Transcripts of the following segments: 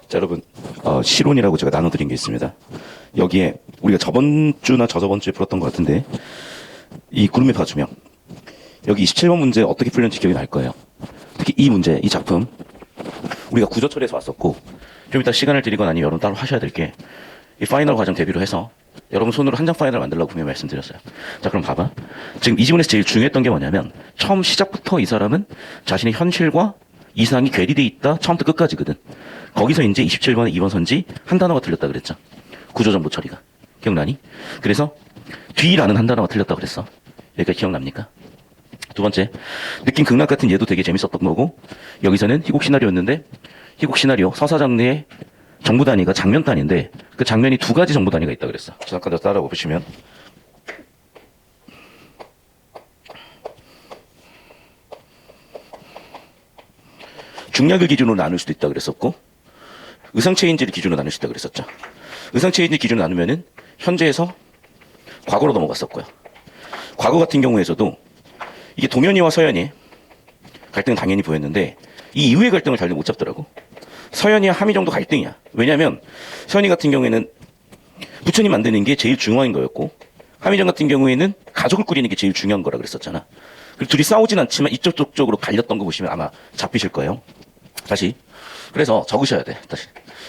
자, 여러분, 실온이라고 제가 나눠드린 게 있습니다. 여기에 우리가 저번 주나 저저번 주에 풀었던 것 같은데, 이 구름의 파주명. 여기 27번 문제 어떻게 풀렸는지 기억이 날 거예요. 특히 이 문제, 이 작품. 우리가 구조 처리해서 왔었고, 좀 이따 시간을 드리거나 아니면 여러분 따로 하셔야 될 게, 이 파이널 과정 대비로 해서 여러분 손으로 한 장 파이널을 만들라고 분명히 말씀드렸어요. 자, 그럼 봐봐. 지금 이 지문에서 제일 중요했던 게 뭐냐면, 처음 시작부터 이 사람은 자신의 현실과 이상이 괴리돼 있다. 처음부터 끝까지거든. 거기서 이제 27번에 2번 선지 한 단어가 틀렸다 그랬죠. 구조정보 처리가. 기억나니? 그래서 뒤라는 한 단어가 틀렸다 그랬어. 여기까지 기억납니까? 두 번째, 느낌 극락 같은 얘도 되게 재밌었던 거고, 여기서는 희곡 시나리오였는데, 희곡 시나리오 서사장르의 정보 단위가 장면 단위인데, 그 장면이 두 가지 정보 단위가 있다 그랬어. 잠깐 더 따라가 보시면. 중략을 기준으로 나눌 수도 있다 그랬었고, 의상 체인지를 기준으로 나눌 수 있다 그랬었죠. 의상 체인지 기준으로 나누면은 현재에서 과거로 넘어갔었고요. 과거 같은 경우에서도 이게 동현이와 서현이 갈등은 당연히 보였는데 이 이후의 갈등을 잘 못 잡더라고. 서현이와 함이 정도 갈등이야. 왜냐하면 서현이 같은 경우에는 부처님 만드는 게 제일 중요한 거였고 함이정 같은 경우에는 가족을 꾸리는 게 제일 중요한 거라 그랬었잖아. 그리고 둘이 싸우진 않지만 이쪽 쪽으로 갈렸던 거 보시면 아마 잡히실 거예요. 다시. 그래서 적으셔야 돼. 다시.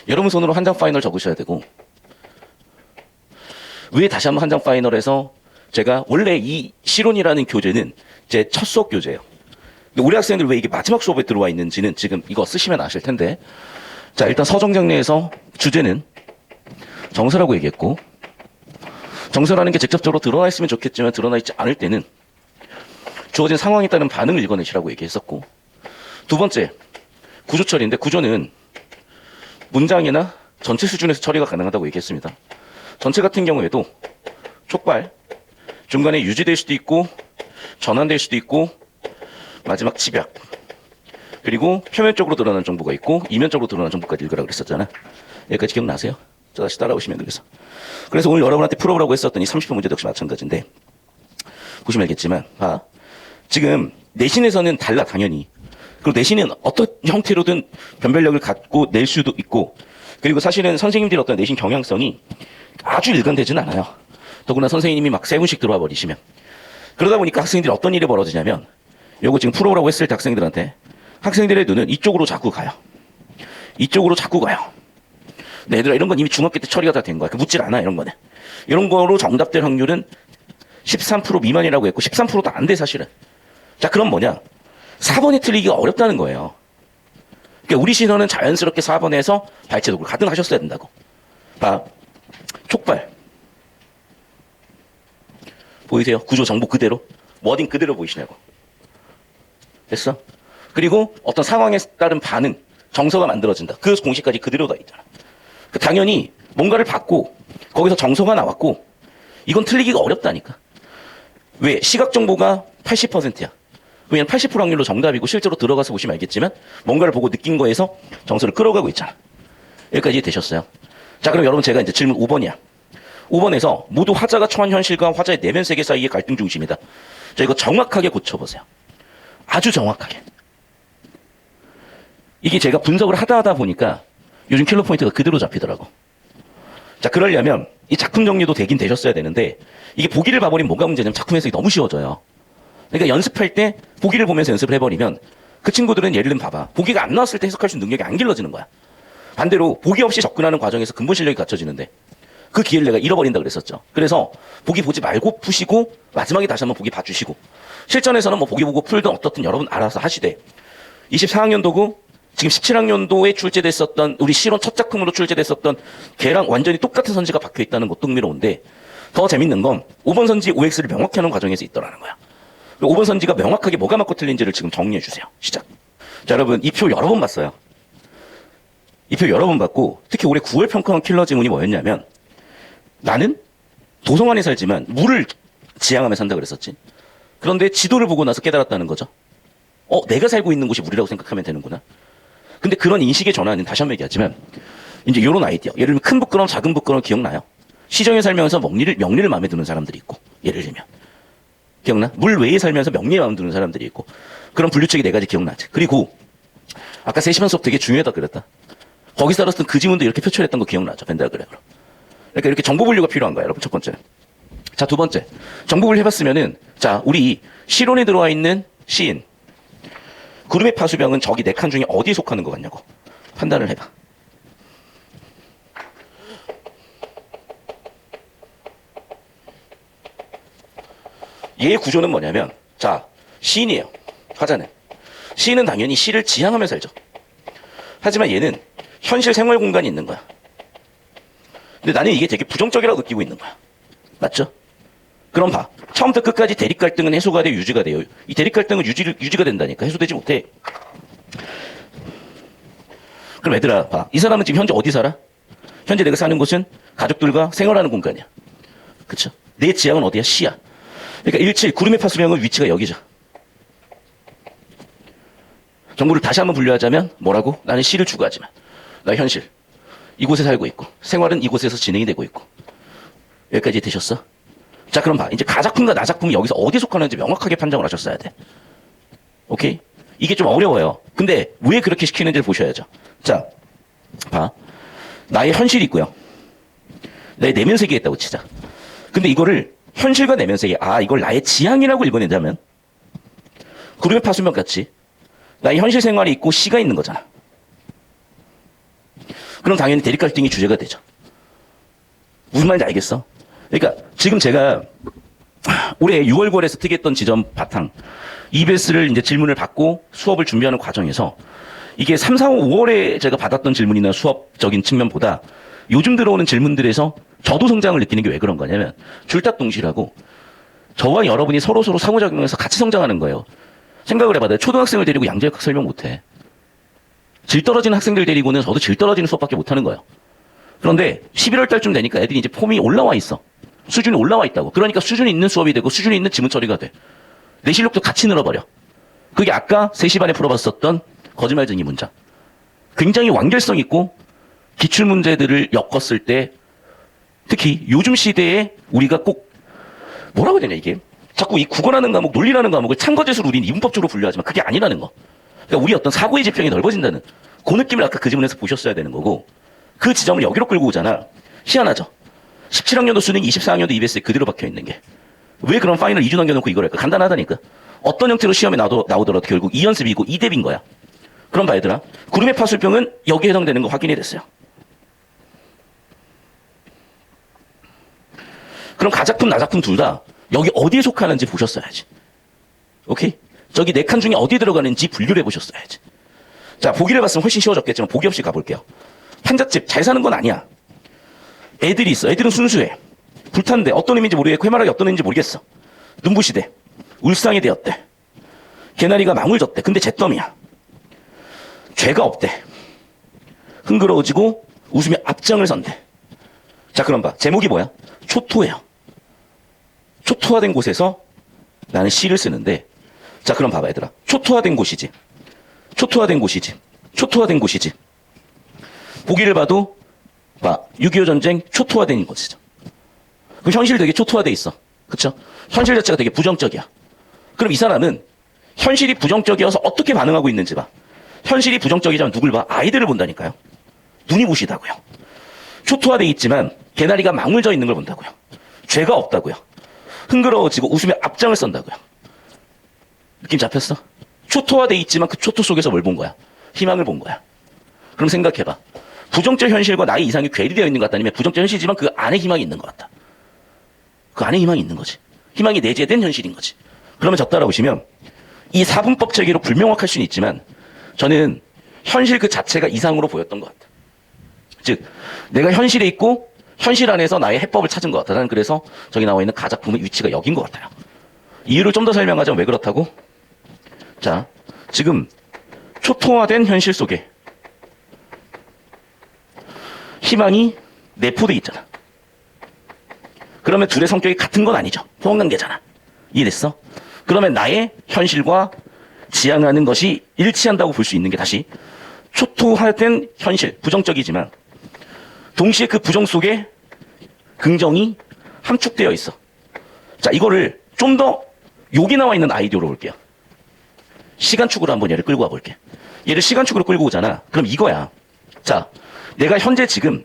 여러분 손으로 한 장 파이널 적으셔야 되고 왜 다시 한번 한 장 파이널에서 제가 원래 이 실온이라는 교재는 제 첫 수업 교재예요. 근데 우리 학생들 왜 이게 마지막 수업에 들어와 있는지는 지금 이거 쓰시면 아실 텐데 자 일단 서정장례에서 주제는 정서라고 얘기했고 정서라는 게 직접적으로 드러나 있으면 좋겠지만 드러나 있지 않을 때는 주어진 상황에 따른 반응을 읽어내시라고 얘기했었고 두 번째 구조 처리인데 구조는 문장이나 전체 수준에서 처리가 가능하다고 얘기했습니다. 전체 같은 경우에도 촉발, 중간에 유지될 수도 있고 전환될 수도 있고 마지막 집약 그리고 표면적으로 드러나는 정보가 있고 이면적으로 드러나는 정보까지 읽으라고 그랬었잖아. 여기까지 기억나세요? 저 다시 따라오시면 그래서 오늘 여러분한테 풀어보라고 했었더니 30분 문제도 역시 마찬가지인데 보시면 알겠지만 지금 내신에서는 달라 당연히. 그리고 내신은 어떤 형태로든 변별력을 갖고 낼 수도 있고 그리고 사실은 선생님들의 어떤 내신 경향성이 아주 일관되지는 않아요. 더구나 선생님이 막 세 분씩 들어와 버리시면 그러다 보니까 학생들이 어떤 일이 벌어지냐면 요거 지금 풀어보라고 했을 때 학생들한테 학생들의 눈은 이쪽으로 자꾸 가요. 이쪽으로 자꾸 가요. 근데 얘들아 이런 건 이미 중학교 때 처리가 다 된 거야. 묻질 않아 이런 거는. 이런 거로 정답될 확률은 13% 미만이라고 했고 13%도 안 돼 사실은. 자 그럼 뭐냐 4번이 틀리기가 어렵다는 거예요. 그러니까 우리 신호는 자연스럽게 4번에서 발제도를 가등하셨어야 된다고. 봐. 촉발. 보이세요? 구조 정보 그대로. 워딩 그대로 보이시냐고. 됐어? 그리고 어떤 상황에 따른 반응, 정서가 만들어진다. 그 공식까지 그대로 다 있잖아. 당연히 뭔가를 받고 거기서 정서가 나왔고 이건 틀리기가 어렵다니까. 왜? 시각 정보가 80%야. 왜냐면 80% 확률로 정답이고 실제로 들어가서 보시면 알겠지만 뭔가를 보고 느낀 거에서 정서를 끌어가고 있잖아. 여기까지 되셨어요? 자 그럼 여러분 제가 이제 질문 5번이야. 5번에서 모두 화자가 처한 현실과 화자의 내면 세계 사이의 갈등 중심이다. 자 이거 정확하게 고쳐보세요. 아주 정확하게. 이게 제가 분석을 하다 보니까 요즘 킬러 포인트가 그대로 잡히더라고. 자 그러려면 이 작품 정리도 되긴 되셨어야 되는데 이게 보기를 봐버리면 뭐가 문제냐면 작품 해석이 너무 쉬워져요. 그러니까 연습할 때 보기를 보면서 연습을 해버리면 그 친구들은 예를 들면 봐봐. 보기가 안 나왔을 때 해석할 수 있는 능력이 안 길러지는 거야. 반대로 보기 없이 접근하는 과정에서 근본 실력이 갖춰지는데 그 기회를 내가 잃어버린다 그랬었죠. 그래서 보기 보지 말고 푸시고 마지막에 다시 한번 보기 봐주시고 실전에서는 뭐 보기 보고 풀든 어떻든 여러분 알아서 하시되 24학년도고 지금 17학년도에 출제됐었던 우리 실온 첫 작품으로 출제됐었던 걔랑 완전히 똑같은 선지가 박혀있다는 것도 흥미로운데 더 재밌는 건 5번 선지 OX를 명확히 하는 과정에서 있더라는 거야. 5번 선지가 명확하게 뭐가 맞고 틀린지를 지금 정리해 주세요. 시작. 자, 여러분, 이 표 여러 번 봤어요. 이 표 여러 번 봤고, 특히 올해 9월 평가원 킬러 지문이 뭐였냐면, 나는 도성안에 살지만 물을 지향하며 산다 그랬었지. 그런데 지도를 보고 나서 깨달았다는 거죠. 내가 살고 있는 곳이 물이라고 생각하면 되는구나. 근데 그런 인식의 전환은 다시 한번 얘기하지만, 이제 요런 아이디어. 예를 들면 큰 부끄러움, 작은 부끄러움 기억나요? 시정에 살면서 명리를 마음에 드는 사람들이 있고, 예를 들면. 기억나? 물 외에 살면서 명리에 마음 드는 사람들이 있고 그런 분류책이 네 가지 기억나지. 그리고 아까 세시간 수업 되게 중요하다 그랬다. 거기 살았던 그 지문도 이렇게 표출했던 거 기억나죠? 벤 다이어그램으로. 그러니까 이렇게 정보 분류가 필요한 거예요, 여러분. 첫 번째. 자, 두 번째. 정보 분류 해봤으면은, 자, 우리 실온에 들어와 있는 시인. 구름의 파수병은 저기 4칸 중에 어디에 속하는 것 같냐고. 판단을 해봐. 얘의 구조는 뭐냐면, 자, 시인이에요. 화자는. 시인은 당연히 시를 지향하며 살죠. 하지만 얘는 현실 생활 공간이 있는 거야. 근데 나는 이게 되게 부정적이라고 느끼고 있는 거야. 맞죠? 그럼 봐. 처음부터 끝까지 대립 갈등은 해소가 돼요, 유지가 돼요. 이 대립 갈등은 유지가 된다니까. 해소되지 못해. 그럼 얘들아, 봐. 이 사람은 지금 현재 어디 살아? 현재 내가 사는 곳은 가족들과 생활하는 공간이야. 그쵸? 내 지향은 어디야? 시야. 그러니까 17, 구름의 파수병은 위치가 여기죠. 정보를 다시 한번 분류하자면 뭐라고? 나는 시를 추구하지만 나 현실. 이곳에 살고 있고 생활은 이곳에서 진행이 되고 있고. 여기까지 되셨어? 자, 그럼 봐. 이제 가작품과 나작품이 여기서 어디에 속하는지 명확하게 판정을 하셨어야 돼. 오케이? 이게 좀 어려워요. 근데 왜 그렇게 시키는지를 보셔야죠. 자, 봐. 나의 현실이 있고요. 나의 내면 세계에 있다고 치자. 근데 이거를 현실과 내면 세계, 이걸 나의 지향이라고 읽어낸다면 구름의 파수병 같이 나의 현실 생활이 있고 시가 있는 거잖아. 그럼 당연히 대립 갈등이 주제가 되죠. 무슨 말인지 알겠어? 그러니까 지금 제가 올해 6월 9월에서 특이했던 지점 바탕 EBS를 이제 질문을 받고 수업을 준비하는 과정에서 이게 3, 4, 5월에 제가 받았던 질문이나 수업적인 측면보다 요즘 들어오는 질문들에서 저도 성장을 느끼는 게 왜 그런 거냐면 줄탁동시라고 저와 여러분이 서로 상호작용해서 같이 성장하는 거예요. 생각을 해봐. 내가 초등학생을 데리고 양자역학 설명 못해. 질 떨어지는 학생들 데리고는 저도 질 떨어지는 수업밖에 못하는 거예요. 그런데 11월 달쯤 되니까 애들이 이제 폼이 올라와 있어. 수준이 올라와 있다고. 그러니까 수준이 있는 수업이 되고 수준이 있는 지문 처리가 돼. 내 실력도 같이 늘어버려. 그게 아까 3시 반에 풀어봤었던 거짓말쟁이 문장. 굉장히 완결성 있고 기출문제들을 엮었을 때 특히 요즘 시대에 우리가 꼭 뭐라고 해야 되냐 이게. 자꾸 이 국어라는 과목, 논리라는 과목을 참거짓으로 우리는 이분법적으로 분류하지만 그게 아니라는 거. 그러니까 우리 어떤 사고의 지평이 넓어진다는 그 느낌을 아까 그 지문에서 보셨어야 되는 거고 그 지점을 여기로 끌고 오잖아. 희한하죠. 17학년도 수능, 24학년도 EBS에 그대로 박혀 있는 게. 왜 그런 파이널 2주 남겨놓고 이걸 할까? 간단하다니까. 어떤 형태로 시험에 나오더라도 결국 2연습이고 2대비인 거야. 그럼 봐 얘들아. 구름의 파수병은 여기에 해당되는 거 확인이 됐어요. 그럼 가작품, 나작품 둘 다 여기 어디에 속하는지 보셨어야지. 오케이? 저기 4칸 중에 어디에 들어가는지 분류를 해보셨어야지. 자, 보기를 봤으면 훨씬 쉬워졌겠지만 보기 없이 가볼게요. 판잣집 잘 사는 건 아니야. 애들이 있어. 애들은 순수해. 불탔는데 어떤 의미인지 모르겠고 해맑하게 어떤 의미인지 모르겠어. 눈부시대. 울상이 되었대. 개나리가 망울 졌대. 근데 잿더미야. 죄가 없대. 흥그러워지고 웃으며 앞장을 선대. 자, 그럼 봐. 제목이 뭐야? 초토예요. 초토화된 곳에서 나는 시를 쓰는데 자, 그럼 봐봐 얘들아. 초토화된 곳이지. 초토화된 곳이지. 초토화된 곳이지. 보기를 봐도 봐. 6.25 전쟁 초토화된 곳이죠. 그럼 현실 되게 초토화돼 있어. 그쵸? 현실 자체가 되게 부정적이야. 그럼 이 사람은 현실이 부정적이어서 어떻게 반응하고 있는지 봐. 현실이 부정적이자면 누굴 봐? 아이들을 본다니까요. 눈이 부시다고요. 초토화돼 있지만 개나리가 망울져 있는 걸 본다고요. 죄가 없다고요. 흥그러워지고 웃으며 앞장을 썬다고요. 느낌 잡혔어? 초토화돼 있지만 그 초토 속에서 뭘 본 거야? 희망을 본 거야. 그럼 생각해봐. 부정적 현실과 나의 이상이 괴리되어 있는 것 같다면 부정적 현실이지만 그 안에 희망이 있는 것 같다. 그 안에 희망이 있는 거지. 희망이 내재된 현실인 거지. 그러면 저 따라오시면 이 사분법 체계로 불명확할 수는 있지만 저는 현실 그 자체가 이상으로 보였던 것 같다. 즉 내가 현실에 있고 현실 안에서 나의 해법을 찾은 것 같다. 나는 그래서 저기 나와 있는 가작품의 위치가 여긴 것 같아요. 이유를 좀 더 설명하자면 왜 그렇다고? 자, 지금 초토화된 현실 속에 희망이 내포돼 있잖아. 그러면 둘의 성격이 같은 건 아니죠. 호환관계잖아. 이해됐어? 그러면 나의 현실과 지향하는 것이 일치한다고 볼 수 있는 게 다시 초토화된 현실, 부정적이지만 동시에 그 부정 속에 긍정이 함축되어 있어. 자, 이거를 좀 더 여기 나와 있는 아이디어로 볼게요. 시간축으로 한번 얘를 끌고 와볼게. 얘를 시간축으로 끌고 오잖아. 그럼 이거야. 자, 내가 현재 지금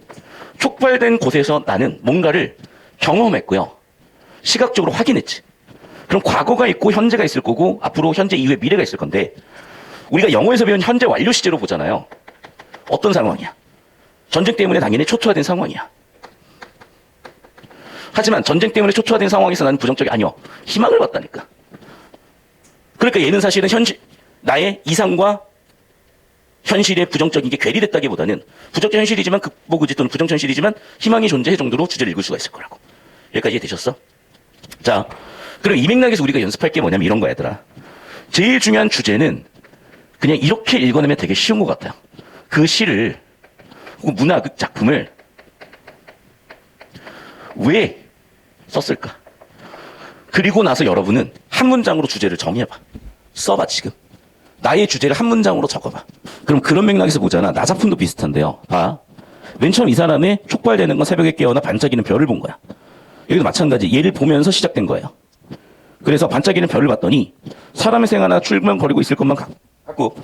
촉발된 곳에서 나는 뭔가를 경험했고요. 시각적으로 확인했지. 그럼 과거가 있고 현재가 있을 거고 앞으로 현재 이후에 미래가 있을 건데 우리가 영어에서 배운 현재 완료 시제로 보잖아요. 어떤 상황이야? 전쟁 때문에 당연히 초토화된 상황이야. 하지만 전쟁 때문에 초토화된 상황에서 나는 부정적이 아니요. 희망을 봤다니까. 그러니까 얘는 사실은 나의 이상과 현실의 부정적인 게 괴리됐다기보다는 부정적 현실이지만 극복의지 또는 부정적 현실이지만 희망이 존재해 정도로 주제를 읽을 수가 있을 거라고. 여기까지 이해되셨어? 자, 그럼 이 맥락에서 우리가 연습할 게 뭐냐면 이런 거 얘들아. 제일 중요한 주제는 그냥 이렇게 읽어내면 되게 쉬운 것 같아요. 그 시를 혹은 문학 작품을 왜 썼을까? 그리고 나서 여러분은 한 문장으로 주제를 정해봐. 써봐 지금. 나의 주제를 한 문장으로 적어봐. 그럼 그런 맥락에서 보잖아. 나 작품도 비슷한데요. 봐. 맨 처음 이 사람의 촉발되는 건 새벽에 깨어나 반짝이는 별을 본 거야. 여기도 마찬가지. 얘를 보면서 시작된 거예요. 그래서 반짝이는 별을 봤더니 사람의 생활하나 출근거리고 있을 것만 같고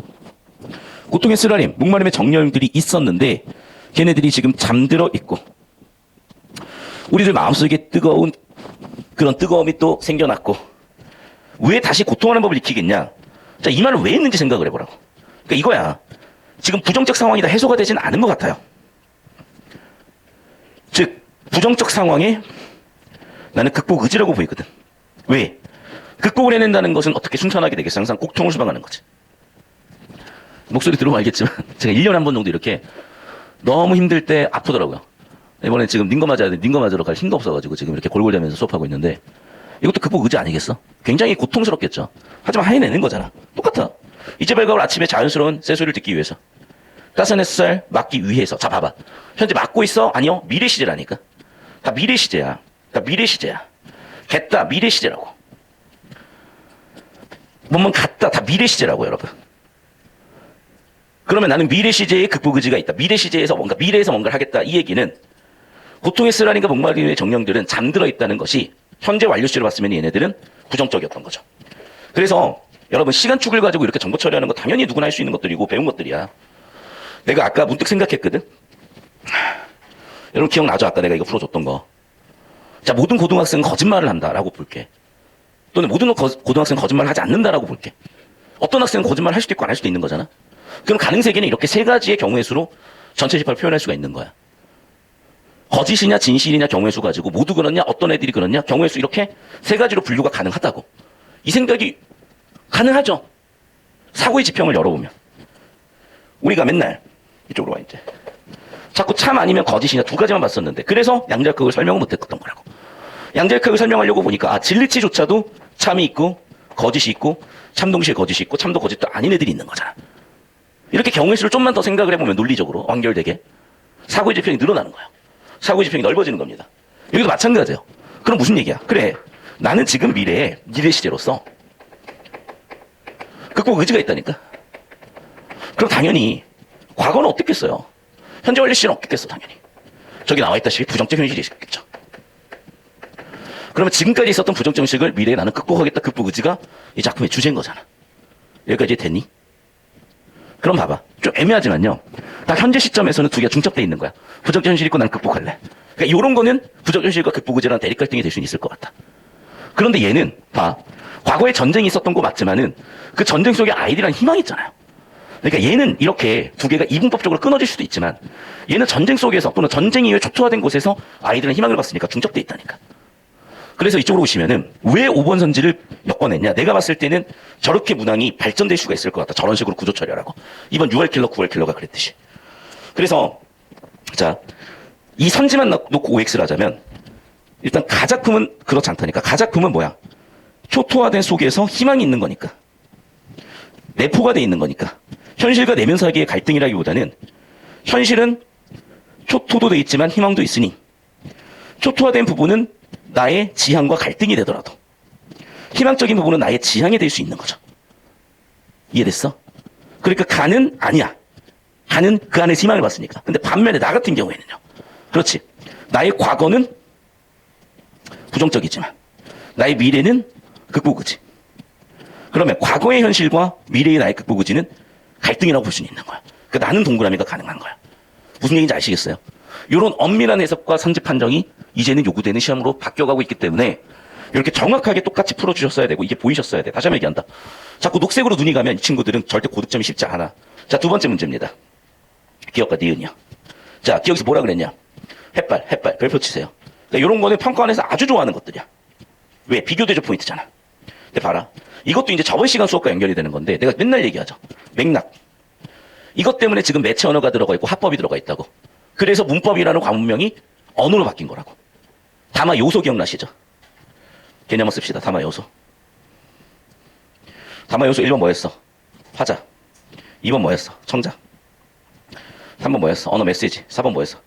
고통의 쓰라림, 목마름의 정열들이 있었는데 걔네들이 지금 잠들어 있고 우리들 마음속에 뜨거운 그런 뜨거움이 또 생겨났고 왜 다시 고통하는 법을 익히겠냐? 자, 이 말을 왜 했는지 생각을 해보라고. 그러니까 이거야. 지금 부정적 상황이 다 해소가 되지는 않은 것 같아요. 즉 부정적 상황에 나는 극복 의지라고 보이거든. 왜? 극복을 해낸다는 것은 어떻게 순탄하게 되겠어? 항상 고통을 수방하는 거지. 목소리 들어보면 알겠지만 제가 1년에 한 번 정도 이렇게 너무 힘들 때 아프더라고요. 이번에 지금 닌거 맞으러 갈 힘도 없어가지고 지금 이렇게 골골대면서 수업하고 있는데 이것도 극복 의지 아니겠어? 굉장히 고통스럽겠죠. 하지만 해내는 거잖아. 똑같아. 이제 발가을 아침에 자연스러운 쇠소리를 듣기 위해서. 따스한 햇살 맞기 위해서. 자, 봐봐. 현재 맞고 있어? 아니요. 미래 시제라니까. 다 미래 시제야. 다 미래 시제야. 겠다. 미래 시제라고. 뭐뭐 같다. 다 미래 시제라고, 여러분. 그러면 나는 미래 시제에 극복 의지가 있다. 미래 시제에서 미래에서 뭔가를 하겠다. 이 얘기는 고통의 쓰라림과 목마름의 정령들은 잠들어 있다는 것이 현재 완료시로 봤으면 얘네들은 부정적이었던 거죠. 그래서 여러분 시간축을 가지고 이렇게 정보 처리하는 거 당연히 누구나 할 수 있는 것들이고 배운 것들이야. 내가 아까 문득 생각했거든. 여러분 기억나죠? 아까 내가 이거 풀어줬던 거. 자, 모든 고등학생은 거짓말을 한다라고 볼게. 또는 모든 고등학생은 거짓말을 하지 않는다라고 볼게. 어떤 학생은 거짓말을 할 수도 있고 안 할 수도 있는 거잖아. 그럼 가능세계는 이렇게 세 가지의 경우의 수로 전체 집합을 표현할 수가 있는 거야. 거짓이냐 진실이냐 경우의 수 가지고 모두 그렇냐 어떤 애들이 그렇냐 경우의 수 이렇게 세 가지로 분류가 가능하다고. 이 생각이 가능하죠. 사고의 지평을 열어보면 우리가 맨날 이쪽으로 와 이제 자꾸 참 아니면 거짓이냐 두 가지만 봤었는데 그래서 양자역학을 설명을 못했던 거라고. 양자역학을 설명하려고 보니까 진리치조차도 참이 있고 거짓이 있고 참 동시에 거짓이 있고 참도 거짓도 아닌 애들이 있는 거잖아. 이렇게 경우의 수를 좀만 더 생각을 해보면 논리적으로 완결되게 사고의 지평이 늘어나는 거야. 사고의 지평이 넓어지는 겁니다. 여기도 마찬가지예요. 그럼 무슨 얘기야? 그래, 나는 지금 미래에 미래 시제로서 극복 의지가 있다니까. 그럼 당연히 과거는 없겠어요. 현재 완료 시제는 없겠어 당연히. 저기 나와 있다시피 부정적 현실이 있겠죠. 그러면 지금까지 있었던 부정적 현실을 미래에 나는 극복하겠다 극복 의지가 이 작품의 주제인 거잖아. 여기까지 됐니? 그럼 봐봐. 좀 애매하지만요. 다 현재 시점에서는 두 개가 중첩돼 있는 거야. 부정적 현실이 있고 난 극복할래. 그러니까 이런 거는 부정적 현실과 극복 의지라는 대립 갈등이 될 수는 있을 것 같다. 그런데 얘는 봐. 과거에 전쟁이 있었던 거 맞지만은 그 전쟁 속에 아이들이란 희망이 있잖아요. 그러니까 얘는 이렇게 두 개가 이분법적으로 끊어질 수도 있지만 얘는 전쟁 속에서 또는 전쟁 이후에 초토화된 곳에서 아이들은 희망을 봤으니까 중첩돼 있다니까. 그래서 이쪽으로 보시면은 왜 5번 선지를 엮어냈냐. 내가 봤을 때는 저렇게 문항이 발전될 수가 있을 것 같다. 저런 식으로 구조 처리하라고. 이번 6월 킬러, 9월 킬러가 그랬듯이. 그래서 자, 이 선지만 놓고 OX를 하자면 일단 가작품은 그렇지 않다니까. 가작품은 뭐야? 초토화된 속에서 희망이 있는 거니까. 내포가 돼 있는 거니까. 현실과 내면 사이의 갈등이라기보다는 현실은 초토도 돼 있지만 희망도 있으니 초토화된 부분은 나의 지향과 갈등이 되더라도 희망적인 부분은 나의 지향이 될 수 있는 거죠. 이해됐어? 그러니까 가는 아니야. 가는 그 안에 희망을 봤으니까. 근데 반면에 나 같은 경우에는요. 그렇지. 나의 과거는 부정적이지만 나의 미래는 극복의지. 그러면 과거의 현실과 미래의 나의 극복의지는 갈등이라고 볼 수는 있는 거야. 그러니까 나는 동그라미가 가능한 거야. 무슨 얘기인지 아시겠어요? 이런 엄밀한 해석과 선지 판정이 이제는 요구되는 시험으로 바뀌어가고 있기 때문에 이렇게 정확하게 똑같이 풀어주셨어야 되고 이게 보이셨어야 돼. 다시 한번 얘기한다. 자꾸 녹색으로 눈이 가면 이 친구들은 절대 고득점이 쉽지 않아. 자, 두 번째 문제입니다. 기억과 니은이요. 자, 기억에서 뭐라 그랬냐? 햇발, 별표 치세요. 그러니까 이런 거는 평가원에서 아주 좋아하는 것들이야. 왜? 비교대조 포인트잖아. 근데 봐라. 이것도 이제 저번 시간 수업과 연결이 되는 건데 내가 맨날 얘기하죠. 맥락. 이것 때문에 지금 매체 언어가 들어가 있고 합법이 들어가 있다고. 그래서 문법이라는 과문명이 언어로 바뀐 거라고. 담화 요소 기억나시죠? 개념을 씁시다. 담화 요소. 담화 요소 1번 뭐였어? 화자. 2번 뭐였어? 청자. 3번 뭐였어? 언어 메시지. 4번 뭐였어?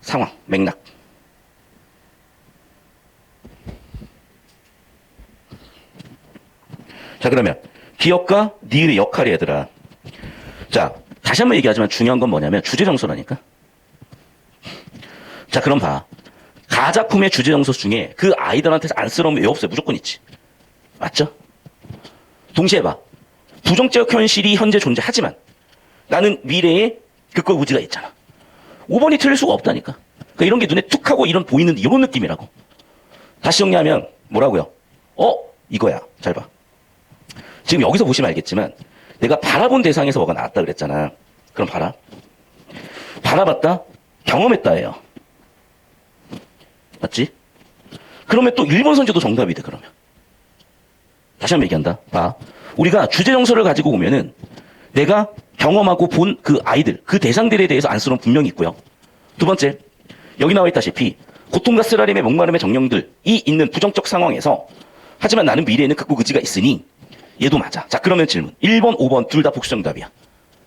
상황, 맥락. 자, 그러면 기억과 니은의 역할이 얘들아. 자, 다시 한번 얘기하지만 중요한 건 뭐냐면 주제정서라니까. 자, 그럼 봐. 가작품의 주제정서 중에 그 아이들한테 안쓰러움이 왜 없어요? 무조건 있지. 맞죠? 동시에 봐. 부정적 현실이 현재 존재하지만 나는 미래에 극과 의지가 있잖아. 5번이 틀릴 수가 없다니까. 그러니까 이런 게 눈에 툭 하고 이런 보이는 이런 느낌이라고. 다시 정리하면 뭐라고요? 이거야. 잘 봐. 지금 여기서 보시면 알겠지만 내가 바라본 대상에서 뭐가 나왔다 그랬잖아. 그럼 봐라. 바라봤다? 경험했다예요. 맞지? 그러면 또 1번 선지도 정답이 돼, 그러면. 다시 한번 얘기한다. 봐. 우리가 주제 정서를 가지고 오면은 내가 경험하고 본 그 아이들, 그 대상들에 대해서 안쓰러움 분명히 있고요. 두 번째, 여기 나와 있다시피 고통과 쓰라림의 목마름의 정령들이 있는 부정적 상황에서 하지만 나는 미래에는 극복 의지가 있으니 얘도 맞아. 자, 그러면 질문. 1번, 5번 둘 다 복수 정답이야.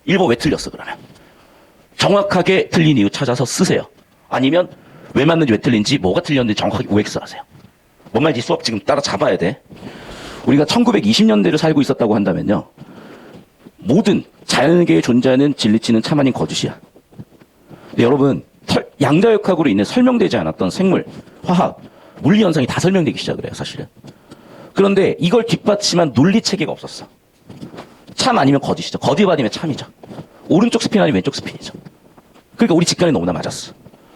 1번 왜 틀렸어, 그러면? 정확하게 틀린 이유 찾아서 쓰세요. 아니면 왜 맞는지 왜 틀린지 뭐가 틀렸는지 정확하게 OX 하세요. 뭔 말인지 수업 지금 따라 잡아야 돼. 우리가 1920년대를 살고 있었다고 한다면요. 모든 자연계에 존재하는 진리치는 참 아닌 거짓이야. 근데 여러분, 양자역학으로 인해 설명되지 않았던 생물, 화학, 물리 현상이 다 설명되기 시작을 해요, 사실은. 그런데 이걸 뒷받침한 논리 체계가 없었어. 참 아니면 거짓이죠. 거짓 아니면 참이죠. 오른쪽 스핀 아니면 왼쪽 스핀이죠. 그러니까 우리 직관이 너무나 맞았어.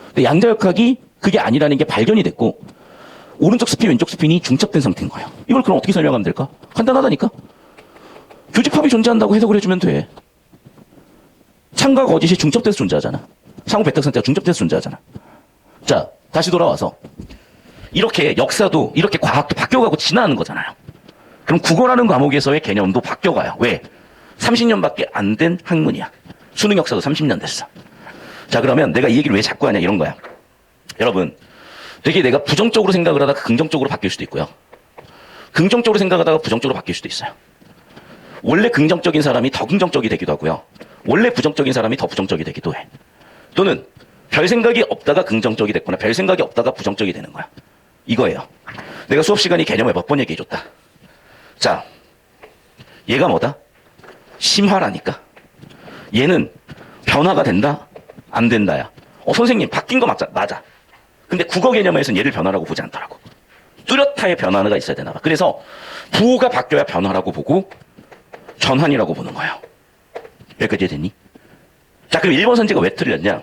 근데 양자역학이 그게 아니라는 게 발견이 됐고 오른쪽 스핀, 왼쪽 스핀이 중첩된 상태인 거예요. 이걸 그럼 어떻게 설명하면 될까? 간단하다니까. 교집합이 존재한다고 해석을 해주면 돼. 참과 거짓이 중첩돼서 존재하잖아. 상호 배탁 상태가 중첩돼서 존재하잖아. 자, 다시 돌아와서 이렇게 역사도 이렇게 과학도 바뀌어가고 지나가는 거잖아요. 그럼 국어라는 과목에서의 개념도 바뀌어가요. 왜? 30년밖에 안 된 학문이야. 수능 역사도 30년 됐어. 자, 그러면 내가 이 얘기를 왜 자꾸 하냐 이런 거야. 여러분, 되게 내가 부정적으로 생각을 하다가 긍정적으로 바뀔 수도 있고요. 긍정적으로 생각하다가 부정적으로 바뀔 수도 있어요. 원래 긍정적인 사람이 더 긍정적이 되기도 하고요. 원래 부정적인 사람이 더 부정적이 되기도 해. 또는 별 생각이 없다가 긍정적이 됐거나 별 생각이 없다가 부정적이 되는 거야. 이거예요. 내가 수업 시간에 개념을 몇 번 얘기해줬다. 자, 얘가 뭐다? 심화라니까. 얘는 변화가 된다? 안 된다야. 선생님 바뀐 거 맞아. 근데 국어 개념에서는 얘를 변화라고 보지 않더라고. 뚜렷하게 변화가 있어야 되나 봐. 그래서 부호가 바뀌어야 변화라고 보고 전환이라고 보는 거예요. 여기까지 됐니? 자, 그럼 1번 선지가 왜 틀렸냐?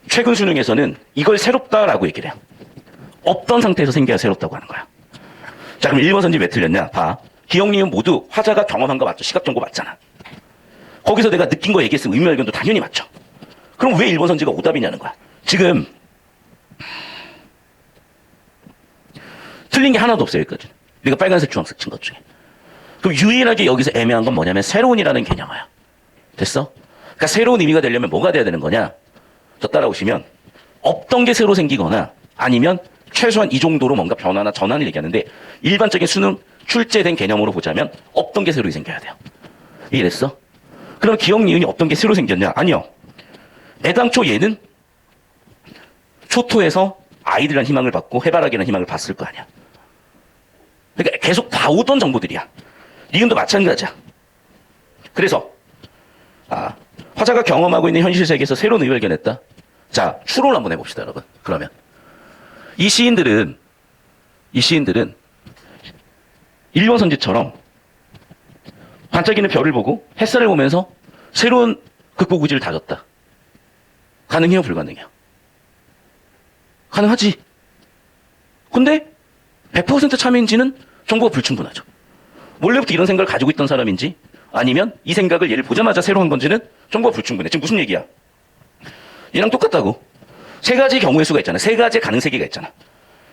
최근 수능에서는 이걸 새롭다라고 얘기를 해요. 없던 상태에서 생겨야 새롭다고 하는 거야. 자, 그럼 1번 선지 왜 틀렸냐? 봐. 기억, 니은 모두 화자가 경험한 거 맞죠? 시각 정보 맞잖아. 거기서 내가 느낀 거 얘기했으면 의미발견도 당연히 맞죠. 그럼 왜 1번 선지가 오답이냐는 거야. 지금 틀린 게 하나도 없어요, 여기까지. 내가 빨간색, 주황색 친 것 중에. 그럼 유일하게 여기서 애매한 건 뭐냐면 새로운이라는 개념이야. 됐어? 그러니까 새로운 의미가 되려면 뭐가 돼야 되는 거냐? 저 따라오시면 없던 게 새로 생기거나 아니면 최소한 이 정도로 뭔가 변화나 전환을 얘기하는데 일반적인 수능 출제된 개념으로 보자면 없던 게 새로 생겨야 돼요. 이해됐어? 그럼 기억, 니은이 없던 게 새로 생겼냐? 아니요. 애당초 얘는 초토에서 아이들이란 희망을 받고 해바라기라는 희망을 봤을 거 아니야. 그러니까 계속 봐오던 정보들이야. 니은도 마찬가지야. 그래서 화자가 경험하고 있는 현실 세계에서 새로운 의미를 발견했다. 자, 추론을 한번 해봅시다, 여러분. 그러면 이 시인들은 1번 선지처럼 반짝이는 별을 보고 햇살을 보면서 새로운 극복 의지를 다졌다. 가능해요, 불가능해요? 가능하지. 근데 100% 참여인지는 정보가 불충분하죠. 원래부터 이런 생각을 가지고 있던 사람인지 아니면 이 생각을 얘를 보자마자 새로 한 건지는 정보가 불충분해. 지금 무슨 얘기야? 얘랑 똑같다고. 세 가지 경우의 수가 있잖아. 세 가지 가능 세계가 있잖아.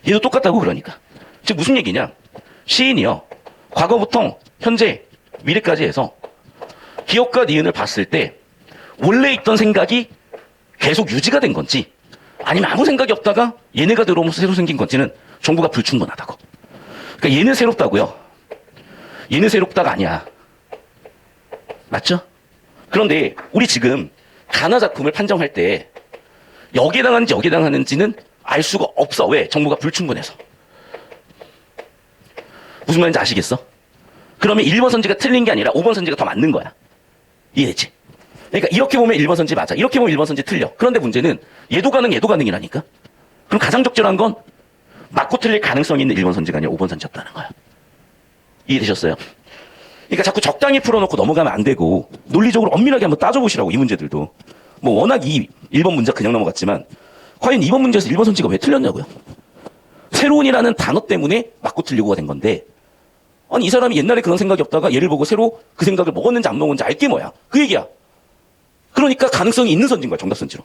얘도 똑같다고 그러니까. 지금 무슨 얘기냐? 시인이요. 과거부터 현재, 미래까지 해서 기억과 니은을 봤을 때 원래 있던 생각이 계속 유지가 된 건지 아니면 아무 생각이 없다가 얘네가 들어오면서 새로 생긴 건지는 정보가 불충분하다고. 그러니까 얘는 새롭다고요. 얘는 새롭다가 아니야. 맞죠? 그런데 우리 지금 가나 작품을 판정할 때 여기에 해당하는지 여기에 해당하는지는 알 수가 없어. 왜? 정보가 불충분해서. 무슨 말인지 아시겠어? 그러면 1번 선지가 틀린 게 아니라 5번 선지가 더 맞는 거야. 이해되지? 그러니까 이렇게 보면 1번 선지 맞아. 이렇게 보면 1번 선지 틀려. 그런데 문제는 얘도 가능, 얘도 가능이라니까. 그럼 가장 적절한 건 맞고 틀릴 가능성이 있는 1번 선지가 아니라 5번 선지였다는 거야. 이해되셨어요? 그러니까 자꾸 적당히 풀어놓고 넘어가면 안 되고 논리적으로 엄밀하게 한번 따져보시라고, 이 문제들도. 뭐 워낙 이 1번 문제 그냥 넘어갔지만 과연 2번 문제에서 1번 선지가 왜 틀렸냐고요. 새로운이라는 단어 때문에 맞고 틀리고가 된 건데, 아니 이 사람이 옛날에 그런 생각이 없다가 얘를 보고 새로 그 생각을 먹었는지 안 먹었는지 알게 뭐야. 그 얘기야. 그러니까 가능성이 있는 선지인 거야, 정답 선지로.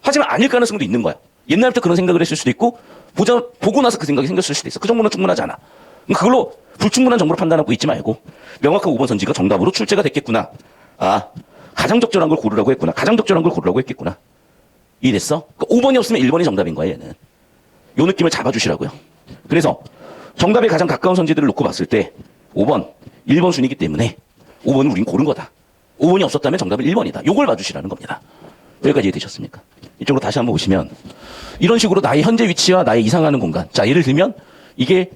하지만 아닐 가능성도 있는 거야. 옛날부터 그런 생각을 했을 수도 있고 보고 나서 그 생각이 생겼을 수도 있어. 그 정도는 충분하지 않아. 그걸로 불충분한 정보를 판단하고 있지 말고 명확한 5번 선지가 정답으로 출제가 됐겠구나. 아, 가장 적절한 걸 고르라고 했구나. 가장 적절한 걸 고르라고 했겠구나. 이해됐어? 그러니까 5번이 없으면 1번이 정답인 거야, 얘는. 요 느낌을 잡아주시라고요. 그래서 정답에 가장 가까운 선지들을 놓고 봤을 때 5번, 1번 순이기 때문에 5번을 우린 고른 거다. 5번이 없었다면 정답은 1번이다. 요걸 봐주시라는 겁니다. 여기까지 이해되셨습니까? 이쪽으로 다시 한번 보시면 이런 식으로 나의 현재 위치와 나의 이상하는 공간. 자, 예를 들면 이게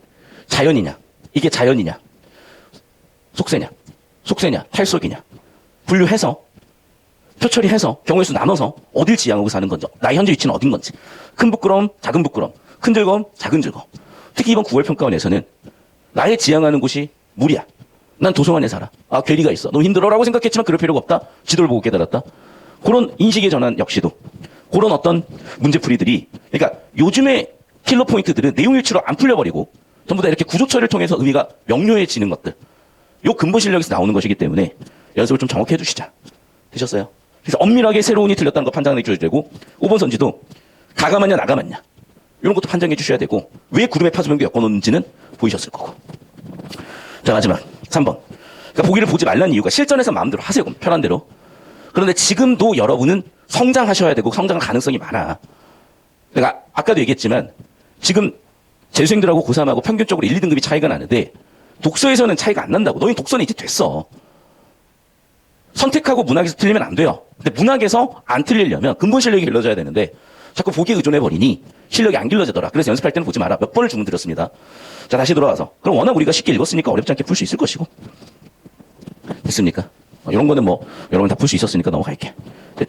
자연이냐, 이게 자연이냐, 속세냐, 탈속이냐 분류해서 표처리해서 경우의 수 나눠서 어딜 지향하고 사는 건지, 나의 현재 위치는 어딘 건지, 큰 부끄러움, 작은 부끄러움, 큰 즐거움, 작은 즐거움. 특히 이번 9월 평가원에서는 나의 지향하는 곳이 물이야. 난 도서관에 살아. 아, 괴리가 있어. 너무 힘들어라고 생각했지만 그럴 필요가 없다. 지도를 보고 깨달았다. 그런 인식의 전환 역시도 그런 어떤 문제풀이들이, 그러니까 요즘의 킬러 포인트들은 내용 일치로 안 풀려버리고 전부 다 이렇게 구조 처리를 통해서 의미가 명료해지는 것들. 요 근본 실력에서 나오는 것이기 때문에 연습을 좀 정확히 해주시자. 되셨어요? 그래서 엄밀하게 새로운이 틀렸다는 거 판단해 주셔야 되고, 5번 선지도 가가 맞냐 나가 맞냐 이런 것도 판정해 주셔야 되고, 왜 구름의 파수병도 엮어놓는지는 보이셨을 거고. 자, 마지막 3번. 그러니까 보기를 보지 말라는 이유가 실전에서 마음대로 하세요. 편한 대로. 그런데 지금도 여러분은 성장하셔야 되고 성장 가능성이 많아. 내가 아까도 얘기했지만 지금 재수생들하고 고3하고 평균적으로 1, 2등급이 차이가 나는데 독서에서는 차이가 안 난다고. 너희 독서는 이제 됐어. 선택하고 문학에서 틀리면 안 돼요. 근데 문학에서 안 틀리려면 근본 실력이 길러져야 되는데 자꾸 보기에 의존해버리니 실력이 안 길러지더라. 그래서 연습할 때는 보지 마라. 몇 번을 주문 드렸습니다. 자, 다시 돌아와서. 그럼 워낙 우리가 쉽게 읽었으니까 어렵지 않게 풀 수 있을 것이고. 됐습니까? 이런 거는 뭐 여러분 다 풀 수 있었으니까 넘어갈게.